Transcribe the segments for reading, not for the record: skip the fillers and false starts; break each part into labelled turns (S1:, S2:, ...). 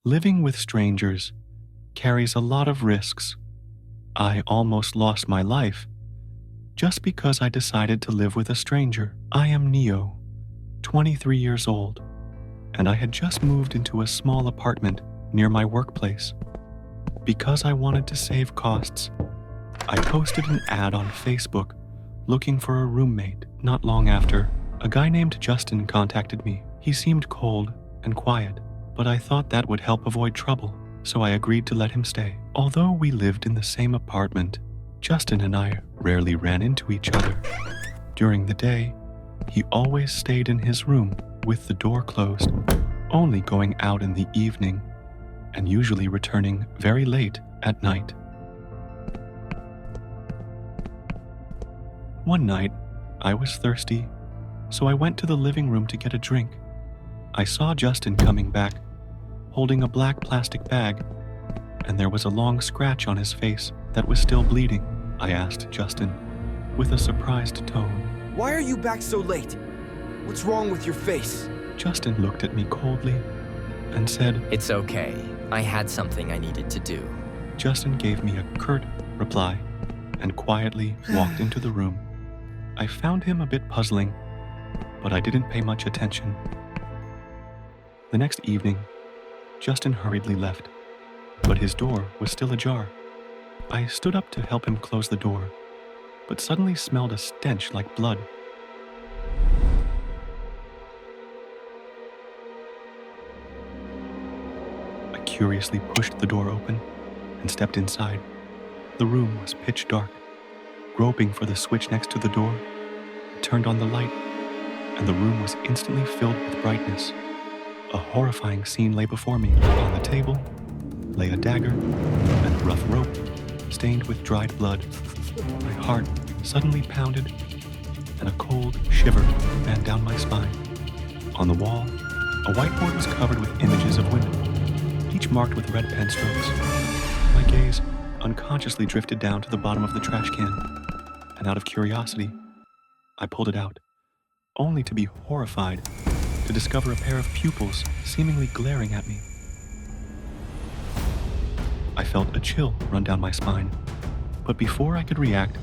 S1: Living with strangers carries a lot of risks. I almost lost my life just because I decided to live with a stranger. I am Neo, 23 years old, and I had just moved into a small apartment near my workplace. Because I wanted to save costs, I posted an ad on Facebook looking for a roommate. Not long after, a guy named Justin contacted me. He seemed cold and quiet, but I thought that would help avoid trouble, so I agreed to let him stay. Although we lived in the same apartment, Justin and I rarely ran into each other. During the day, he always stayed in his room with the door closed, only going out in the evening and usually returning very late at night. One night, I was thirsty, so I went to the living room to get a drink. I saw Justin coming back, holding a black plastic bag, and there was a long scratch on his face that was still bleeding. I asked Justin with a surprised tone.
S2: Why are you back so late? What's wrong with your face?
S1: Justin looked at me coldly and said,
S3: It's okay. I had something I needed to do.
S1: Justin gave me a curt reply and quietly walked into the room. I found him a bit puzzling, but I didn't pay much attention. The next evening, Justin hurriedly left, but his door was still ajar. I stood up to help him close the door, but suddenly smelled a stench like blood. I curiously pushed the door open and stepped inside. The room was pitch dark. Groping for the switch next to the door, I turned on the light, and the room was instantly filled with brightness. A horrifying scene lay before me. On the table lay a dagger and a rough rope stained with dried blood. My heart suddenly pounded, and a cold shiver ran down my spine. On the wall, a whiteboard was covered with images of women, each marked with red pen strokes. My gaze unconsciously drifted down to the bottom of the trash can, and out of curiosity, I pulled it out, only to be horrified to discover a pair of pupils seemingly glaring at me. I felt a chill run down my spine, but before I could react,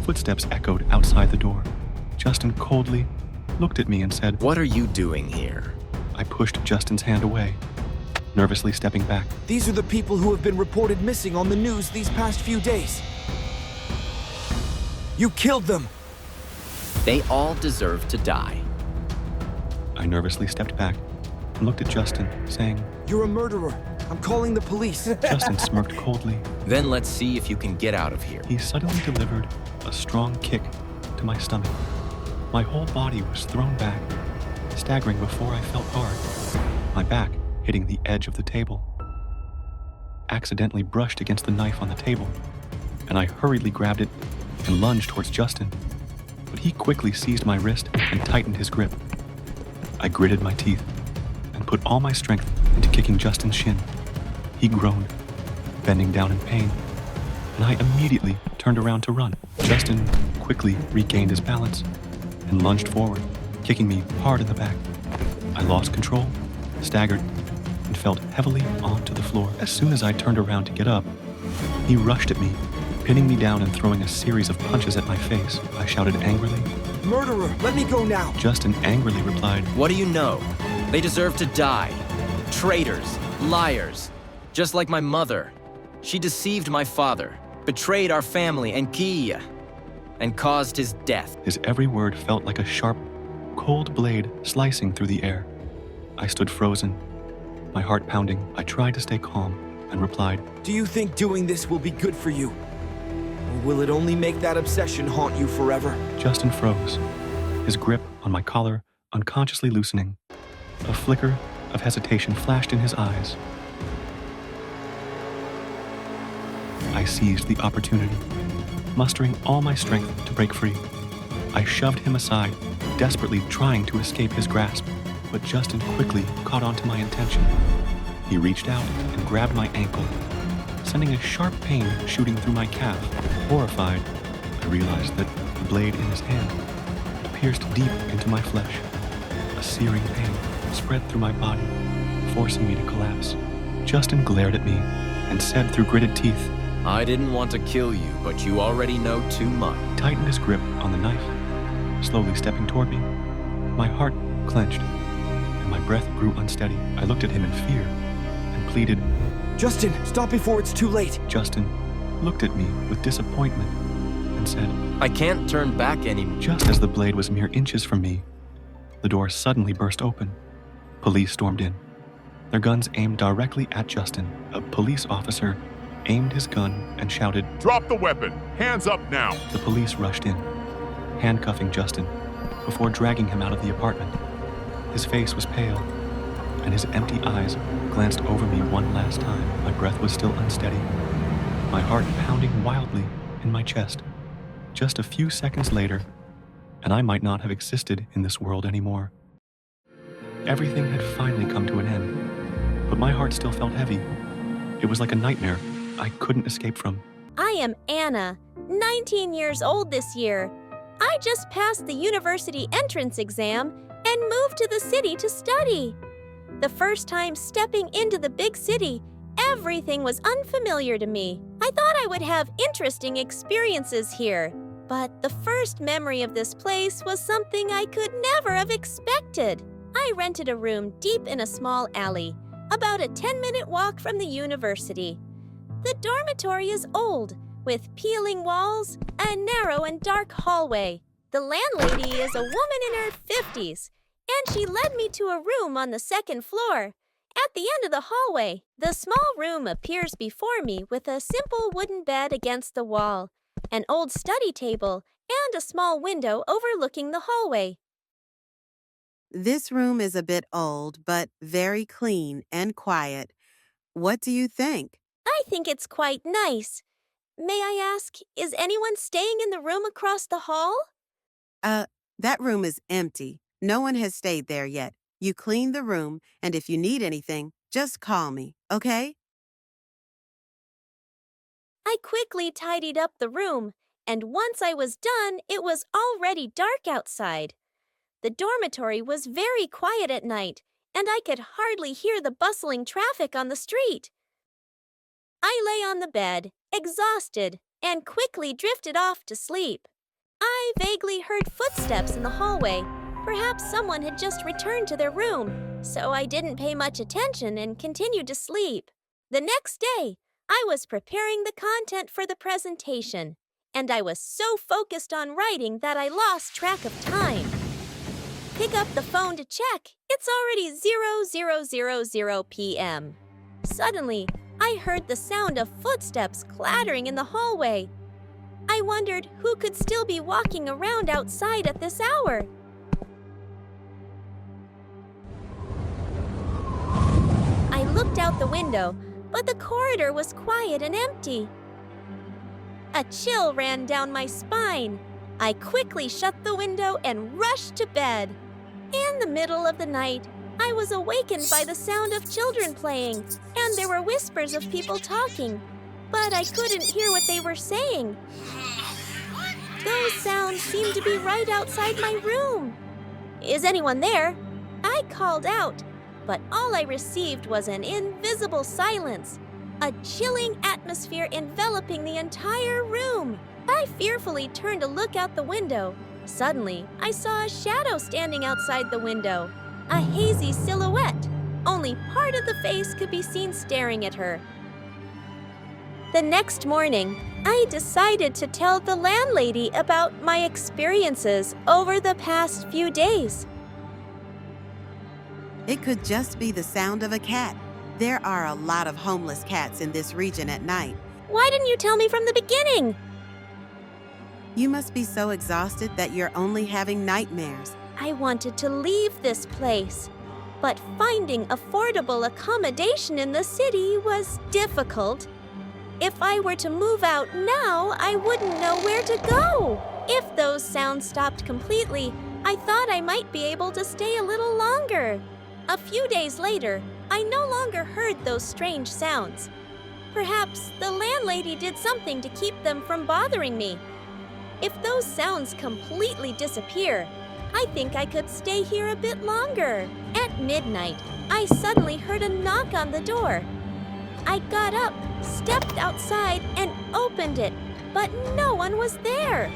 S1: footsteps echoed outside the door. Justin coldly looked at me and said,
S3: What are you doing here?
S1: I pushed Justin's hand away, nervously stepping back.
S2: These are the people who have been reported missing on the news these past few days. You killed them!
S3: They all deserve to die.
S1: I nervously stepped back and looked at Justin, saying,
S2: You're a murderer. I'm calling the police.
S1: Justin smirked coldly.
S3: Then let's see if you can get out of here.
S1: He suddenly delivered a strong kick to my stomach. My whole body was thrown back, staggering before I felt hard. My back, hitting the edge of the table, accidentally brushed against the knife on the table, and I hurriedly grabbed it and lunged towards Justin. But he quickly seized my wrist and tightened his grip. I gritted my teeth and put all my strength into kicking Justin's shin. He groaned, bending down in pain, and I immediately turned around to run. Justin quickly regained his balance and lunged forward, kicking me hard in the back. I lost control, staggered, and fell heavily onto the floor. As soon as I turned around to get up, he rushed at me, pinning me down and throwing a series of punches at my face. I shouted angrily,
S2: Murderer, let me go now.
S1: Justin angrily replied,
S3: What do you know? They deserve to die. Traitors, liars. Just like my mother. She deceived my father, betrayed our family and Kia, and caused his death.
S1: His every word felt like a sharp, cold blade slicing through the air. I stood frozen, my heart pounding. I tried to stay calm and replied,
S2: Do you think doing this will be good for you? Or will it only make that obsession haunt you forever?
S1: Justin froze, his grip on my collar unconsciously loosening. A flicker of hesitation flashed in his eyes. I seized the opportunity, mustering all my strength to break free. I shoved him aside, desperately trying to escape his grasp, but Justin quickly caught on to my intention. He reached out and grabbed my ankle, sending a sharp pain shooting through my calf. Horrified, I realized that the blade in his hand had pierced deep into my flesh. A searing pain spread through my body, forcing me to collapse Justin glared at me and said through gritted teeth,
S3: I didn't want to kill you, but you already know too much.
S1: He tightened his grip on the knife, slowly stepping toward me. My heart clenched, and my breath grew unsteady. I looked at him in fear and pleaded,
S2: Justin, stop before it's too late.
S1: Justin looked at me with disappointment and said,
S3: I can't turn back anymore.
S1: Just as the blade was mere inches from me, the door suddenly burst open. Police stormed in, their guns aimed directly at Justin. A police officer aimed his gun and shouted,
S4: Drop the weapon! Hands up now!
S1: The police rushed in, handcuffing Justin before dragging him out of the apartment. His face was pale, and his empty eyes glanced over me one last time. My breath was still unsteady, my heart pounding wildly in my chest. Just a few seconds later, and I might not have existed in this world anymore. Everything had finally come to an end, but my heart still felt heavy. It was like a nightmare I couldn't escape from.
S5: I am Anna, 19 years old this year. I just passed the university entrance exam and moved to the city to study. The first time stepping into the big city, everything was unfamiliar to me. I thought I would have interesting experiences here, but the first memory of this place was something I could never have expected. I rented a room deep in a small alley, about a 10-minute walk from the university. The dormitory is old, with peeling walls, a narrow and dark hallway. The landlady is a woman in her 50s, and she led me to a room on the second floor. At the end of the hallway, the small room appears before me with a simple wooden bed against the wall, an old study table, and a small window overlooking the hallway.
S6: This room is a bit old, but very clean and quiet. What do you think?
S5: I think it's quite nice. May I ask, is anyone staying in the room across the hall?
S6: That room is empty. No one has stayed there yet. You clean the room, and if you need anything, just call me, okay?
S5: I quickly tidied up the room, and once I was done, it was already dark outside. The dormitory was very quiet at night, and I could hardly hear the bustling traffic on the street. I lay on the bed, exhausted, and quickly drifted off to sleep. I vaguely heard footsteps in the hallway. Perhaps someone had just returned to their room, so I didn't pay much attention and continued to sleep. The next day, I was preparing the content for the presentation, and I was so focused on writing that I lost track of time. Pick up the phone to check. It's already 0000 p.m. Suddenly, I heard the sound of footsteps clattering in the hallway. I wondered who could still be walking around outside at this hour. I looked out the window, but the corridor was quiet and empty. A chill ran down my spine. I quickly shut the window and rushed to bed. In the middle of the night, I was awakened by the sound of children playing, and there were whispers of people talking, but I couldn't hear what they were saying. Those sounds seemed to be right outside my room. Is anyone there? I called out, but all I received was an invisible silence, a chilling atmosphere enveloping the entire room. I fearfully turned to look out the window. Suddenly, I saw a shadow standing outside the window, a hazy silhouette. Only part of the face could be seen staring at her. The next morning, I decided to tell the landlady about my experiences over the past few days.
S6: It could just be the sound of a cat. There are a lot of homeless cats in this region at night.
S5: Why didn't you tell me from the beginning?
S6: You must be so exhausted that you're only having nightmares.
S5: I wanted to leave this place, but finding affordable accommodation in the city was difficult. If I were to move out now, I wouldn't know where to go. If those sounds stopped completely, I thought I might be able to stay a little longer. A few days later, I no longer heard those strange sounds. Perhaps the landlady did something to keep them from bothering me. If those sounds completely disappear, I think I could stay here a bit longer. At midnight, I suddenly heard a knock on the door. I got up, stepped outside, and opened it, but no one was there.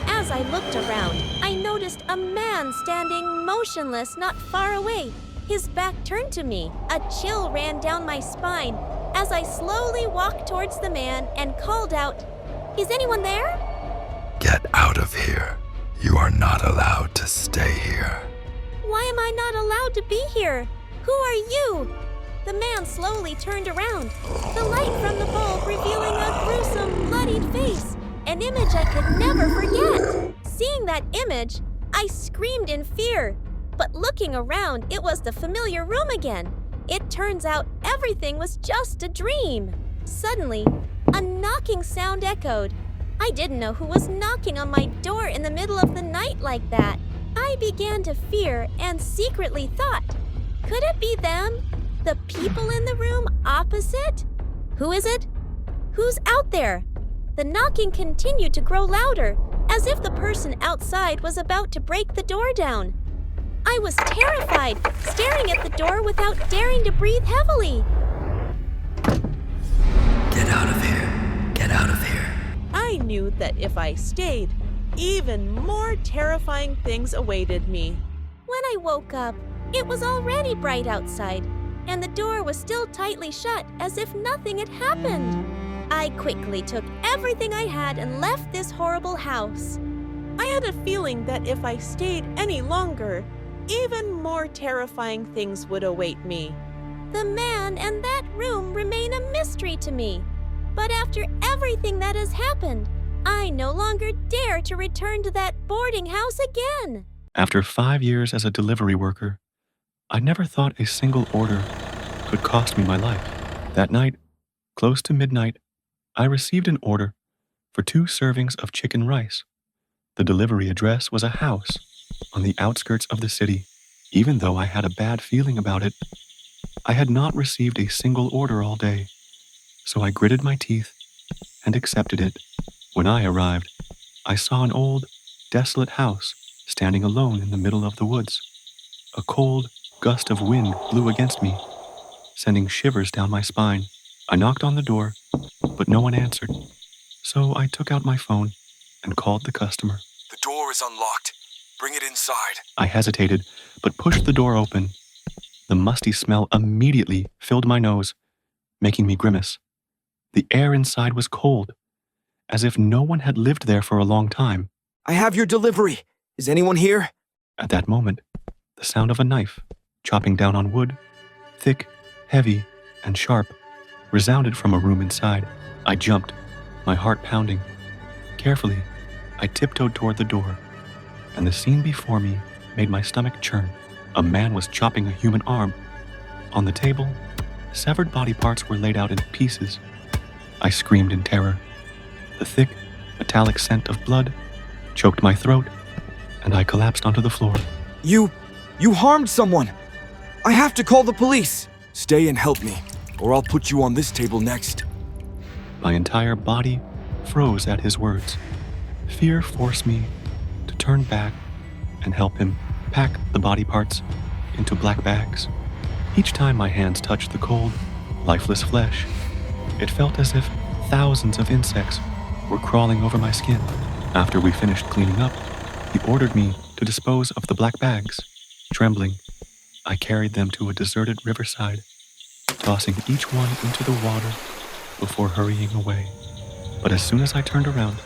S5: As I looked around, I noticed a man standing motionless not far away, his back turned to me. A chill ran down my spine as I slowly walked towards the man and called out, "Is anyone there?"
S7: Get out of here. You are not allowed to stay here.
S5: "Why am I not allowed to be here? Who are you?" The man slowly turned around, the light from the bulb revealing a gruesome, bloodied face, an image I could never forget. Seeing that image, I screamed in fear. But looking around, it was the familiar room again. It turns out everything was just a dream. Suddenly, a knocking sound echoed. I didn't know who was knocking on my door in the middle of the night like that. I began to fear and secretly thought, could it be them? The people in the room opposite? Who is it? Who's out there? The knocking continued to grow louder, as if the person outside was about to break the door down. I was terrified, staring at the door without daring to breathe heavily.
S7: Get out of here. Get out of here.
S8: I knew that if I stayed, even more terrifying things awaited me.
S5: When I woke up, it was already bright outside, and the door was still tightly shut as if nothing had happened. I quickly took everything I had and left this horrible house.
S8: I had a feeling that if I stayed any longer, even more terrifying things would await me.
S5: The man and that room remain a mystery to me. But after everything that has happened, I no longer dare to return to that boarding house again.
S1: After 5 years as a delivery worker, I never thought a single order could cost me my life. That night, close to midnight, I received an order for 2 servings of chicken rice. The delivery address was a house on the outskirts of the city. Even though I had a bad feeling about it, I had not received a single order all day, so I gritted my teeth and accepted it. When I arrived, I saw an old, desolate house standing alone in the middle of the woods. A cold gust of wind blew against me, sending shivers down my spine. I knocked on the door, but no one answered, so I took out my phone and called the customer.
S2: The door is unlocked. Bring it inside.
S1: I hesitated, but pushed the door open. The musty smell immediately filled my nose, making me grimace. The air inside was cold, as if no one had lived there for a long time.
S2: I have your delivery. Is anyone here?
S1: At that moment, the sound of a knife chopping down on wood, thick, heavy, and sharp, resounded from a room inside. I jumped, my heart pounding. Carefully, I tiptoed toward the door, and the scene before me made my stomach churn. A man was chopping a human arm. On the table, severed body parts were laid out in pieces. I screamed in terror. The thick, metallic scent of blood choked my throat, and I collapsed onto the floor.
S2: You harmed someone. I have to call the police. Stay and help me, or I'll put you on this table next.
S1: My entire body froze at his words. Fear forced me to turn back and help him pack the body parts into black bags. Each time my hands touched the cold, lifeless flesh, it felt as if thousands of insects were crawling over my skin. After we finished cleaning up, he ordered me to dispose of the black bags. Trembling, I carried them to a deserted riverside, tossing each one into the water before hurrying away. But as soon as I turned around,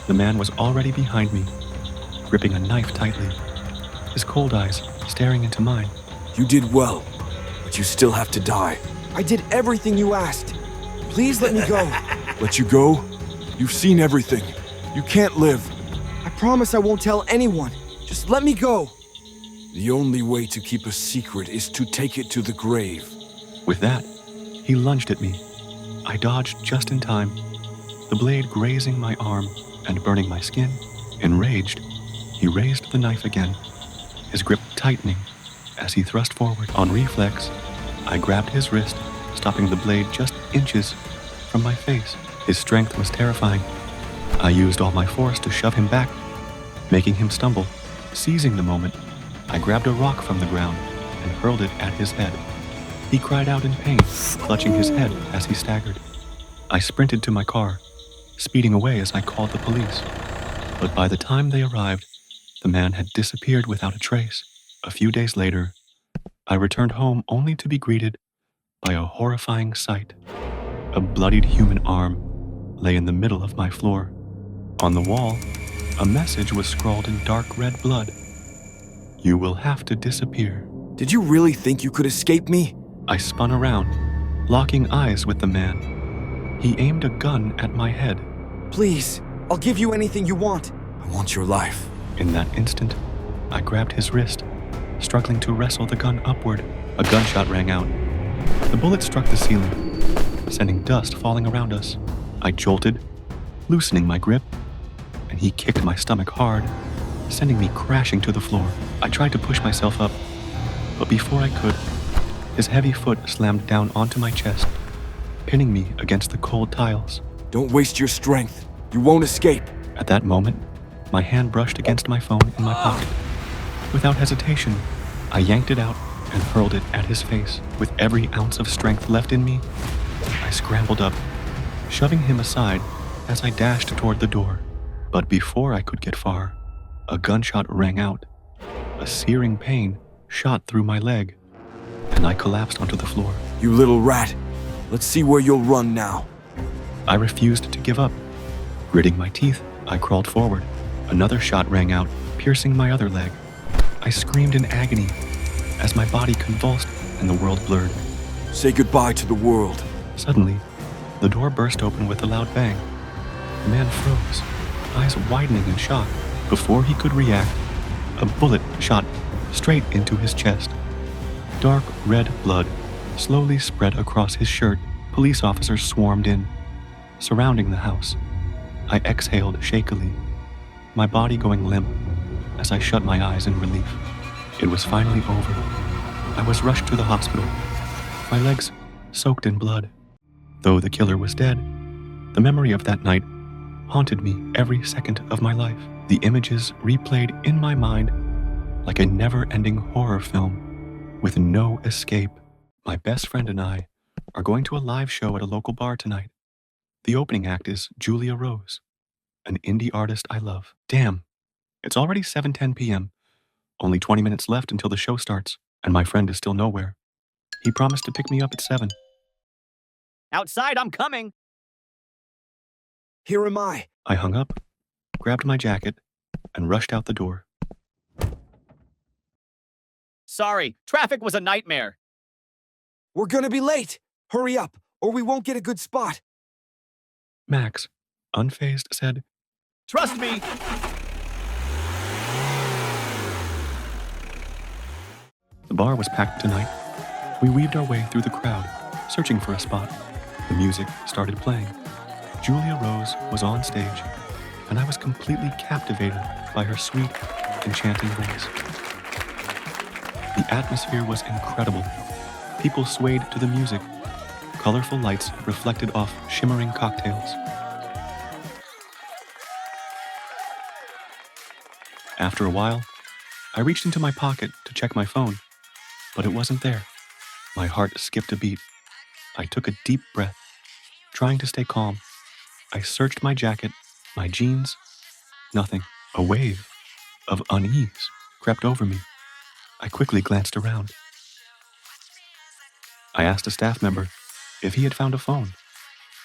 S1: the man was already behind me, gripping a knife tightly, his cold eyes staring into mine.
S2: You did well, but you still have to die. I did everything you asked. Please let me go. Let you go? You've seen everything. You can't live. I promise I won't tell anyone. Just let me go. The only way to keep a secret is to take it to the grave.
S1: With that, he lunged at me. I dodged just in time, the blade grazing my arm and burning my skin. Enraged, he raised the knife again, his grip tightening as he thrust forward. On reflex, I grabbed his wrist, stopping the blade just inches from my face. His strength was terrifying. I used all my force to shove him back, making him stumble. Seizing the moment, I grabbed a rock from the ground and hurled it at his head. He cried out in pain, clutching his head as he staggered. I sprinted to my car, speeding away as I called the police. But by the time they arrived, the man had disappeared without a trace. A few days later, I returned home only to be greeted by a horrifying sight. A bloodied human arm lay in the middle of my floor. On the wall, a message was scrawled in dark red blood. You will have to disappear.
S2: Did you really think you could escape me?
S1: I spun around, locking eyes with the man. He aimed a gun at my head.
S2: Please, I'll give you anything you want. I want your life.
S1: In that instant, I grabbed his wrist, struggling to wrestle the gun upward. A gunshot rang out. The bullet struck the ceiling, sending dust falling around us. I jolted, loosening my grip, and he kicked my stomach hard, sending me crashing to the floor. I tried to push myself up, but before I could, his heavy foot slammed down onto my chest, pinning me against the cold tiles.
S2: Don't waste your strength. You won't escape.
S1: At that moment, my hand brushed against my phone in my pocket. Without hesitation, I yanked it out and hurled it at his face. With every ounce of strength left in me, I scrambled up, shoving him aside as I dashed toward the door. But before I could get far, a gunshot rang out. A searing pain shot through my leg, and I collapsed onto the floor.
S2: You little rat. Let's see where you'll run now.
S1: I refused to give up. Gritting my teeth, I crawled forward. Another shot rang out, piercing my other leg. I screamed in agony as my body convulsed and the world blurred.
S2: Say goodbye to the world.
S1: Suddenly, the door burst open with a loud bang. The man froze, eyes widening in shock. Before he could react, a bullet shot straight into his chest. Dark red blood slowly spread across his shirt. Police officers swarmed in, surrounding the house. I exhaled shakily, my body going limp as I shut my eyes in relief. It was finally over. I was rushed to the hospital, my legs soaked in blood. Though the killer was dead, the memory of that night haunted me every second of my life. The images replayed in my mind like a never-ending horror film with no escape. My best friend and I are going to a live show at a local bar tonight. The opening act is Julia Rose, an indie artist I love. Damn, it's already 7:10 p.m. Only 20 minutes left until the show starts, and my friend is still nowhere. He promised to pick me up at 7.
S9: Outside, I'm coming.
S2: Here am I.
S1: I hung up, grabbed my jacket, and rushed out the door.
S9: Sorry, traffic was a nightmare.
S2: We're gonna be late. Hurry up, or we won't get a good spot.
S1: Max, unfazed, said,
S9: Trust me.
S1: The bar was packed tonight. We weaved our way through the crowd, searching for a spot. The music started playing. Julia Rose was on stage, and I was completely captivated by her sweet, enchanting voice. The atmosphere was incredible. People swayed to the music. Colorful lights reflected off shimmering cocktails. After a while, I reached into my pocket to check my phone, but it wasn't there. My heart skipped a beat. I took a deep breath, trying to stay calm. I searched my jacket, my jeans. Nothing. A wave of unease crept over me. I quickly glanced around. I asked a staff member if he had found a phone.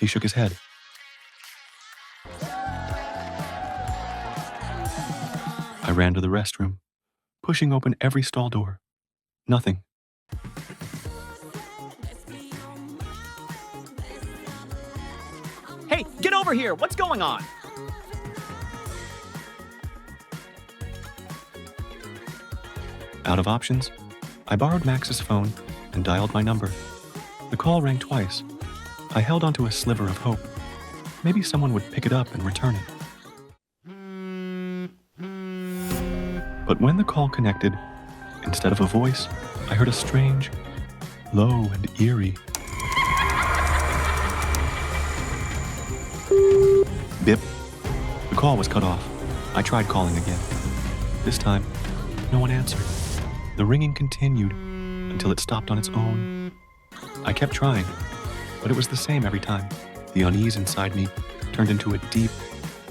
S1: He shook his head. I ran to the restroom, pushing open every stall door. Nothing.
S9: Hey, get over here. What's going on?
S1: Out of options, I borrowed Max's phone and dialed my number. The call rang twice. I held onto a sliver of hope. Maybe someone would pick it up and return it. But when the call connected, instead of a voice, I heard a strange, low and eerie bip. The call was cut off. I tried calling again. This time, no one answered. The ringing continued until it stopped on its own, I kept trying, but it was the same every time. The unease inside me turned into a deep,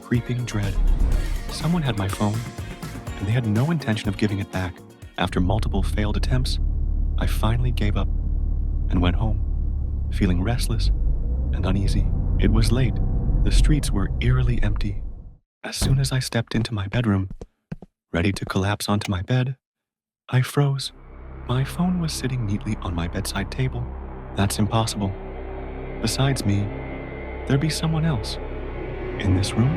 S1: creeping dread. Someone had my phone, and they had no intention of giving it back. After multiple failed attempts, I finally gave up and went home, feeling restless and uneasy. It was late. The streets were eerily empty. As soon as I stepped into my bedroom, ready to collapse onto my bed, I froze. My phone was sitting neatly on my bedside table. That's impossible. Besides me, there'd be someone else in this room.